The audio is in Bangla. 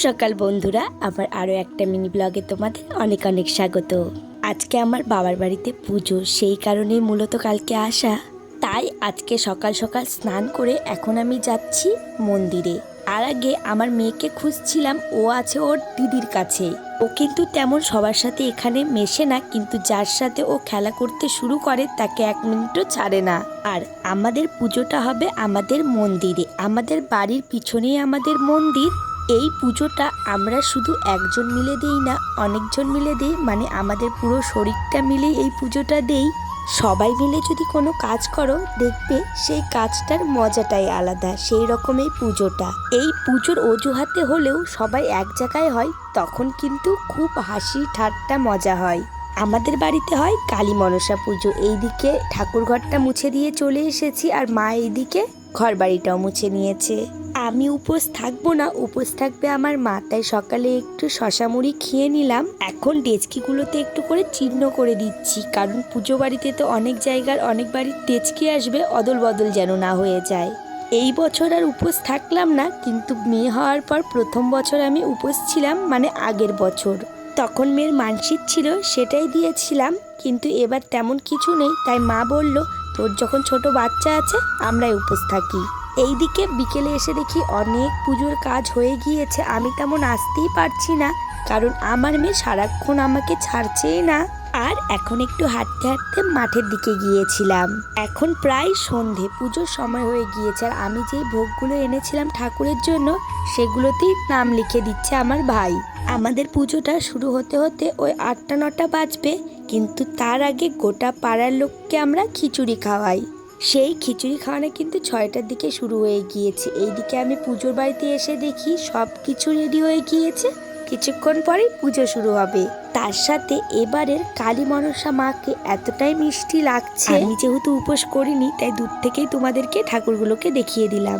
সকাল বন্ধুরা, আমার আরও একটা মিনি ব্লগে তোমাদের অনেক অনেক স্বাগত। আজকে আমার বাবার বাড়িতে পুজো, সেই কারণেই মূলত কালকে আসা। তাই আজকে সকাল সকাল স্নান করে এখন আমি যাচ্ছি মন্দিরে। আর আগে আমার মেয়েকে খুঁজছিলাম, ও আছে ওর দিদির কাছে। ও কিন্তু তেমন সবার সাথে এখানে মেশে না, কিন্তু যার সাথে ও খেলা করতে শুরু করে তাকে এক মিনিটও ছাড়ে না। আর আমাদের পুজোটা হবে আমাদের মন্দিরে, আমাদের বাড়ির পিছনেই আমাদের মন্দির। এই পুজোটা আমরা শুধু একজন মিলে দেই না, অনেকজন মিলে দেই, মানে আমাদের পুরো শরীরটা মিলে এই পুজোটা দেই। সবাই মিলে যদি কোনো কাজ করো, দেখবে সেই কাজটার মজাটাই আলাদা। সেই রকমই পুজোটা, এই পুজোর অজুহাতে হলেও সবাই এক জায়গায় হয়, তখন কিন্তু খুব হাসি ঠাট্টা মজা হয়। আমাদের বাড়িতে হয় কালী মনসা পুজো। এইদিকে ঠাকুরঘরটা মুছে দিয়ে চলে এসেছি, আর মা এইদিকে ঘর বাড়িটাও মুছে নিয়েছে। আমি উপোস থাকবো না, উপোস থাকবে আমার মা। তাই সকালে একটু শশা মুড়ি খেয়ে নিলাম। এখন ডেচকিগুলোতে একটু করে চিহ্ন করে দিচ্ছি, কারণ পুজো বাড়িতে তো অনেক জায়গার অনেক বাড়ির ডেচকি আসবে, অদল বদল যেন না হয়ে যায়। এই বছর আর উপোস থাকলাম না, কিন্তু মেয়ে হওয়ার পর প্রথম বছর আমি উপোস ছিলাম, মানে আগের বছর। তখন মেয়ের মানসিক ছিল, সেটাই দিয়েছিলাম। কিন্তু এবার তেমন কিছু নেই, তাই মা বলল, তোর যখন ছোট বাচ্চা আছে আমরাই উপোস থাকি। এইদিকে বিকেলে এসে দেখি অনেক পুজোর কাজ হয়ে গিয়েছে। আমি তেমন আসতেই পারছি না, কারণ আমার মেয়ে সারাক্ষণ আমাকে ছাড়ছেই না। আর এখন একটু হাঁটতে হাঁটতে মাঠের দিকে গিয়েছিলাম। এখন প্রায় সন্ধে, পুজোর সময় হয়ে গিয়েছে। আর আমি যেই ভোগগুলো এনেছিলাম ঠাকুরের জন্য, সেগুলোতেই নাম লিখে দিচ্ছে আমার ভাই। আমাদের পুজোটা শুরু হতে হতে ওই 8টা-9টা বাজবে, কিন্তু তার আগে গোটা পাড়ার লোককে আমরা খিচুড়ি খাওয়াই। সেই খিচুড়ি খাওয়ানো কিন্তু 6টার দিকে শুরু হয়ে গিয়েছে। এইদিকে আমি পুজোর বাড়িতে এসে দেখি সব কিছু রেডি হয়ে গিয়েছে, কিছুক্ষণ পরেই পুজো শুরু হবে। তার সাথে এবারের কালী মনসা মাকে এতটাই মিষ্টি লাগছে। আমি যেহেতু উপোস করিনি, তাই দূর থেকেই তোমাদেরকে ঠাকুরগুলোকে দেখিয়ে দিলাম।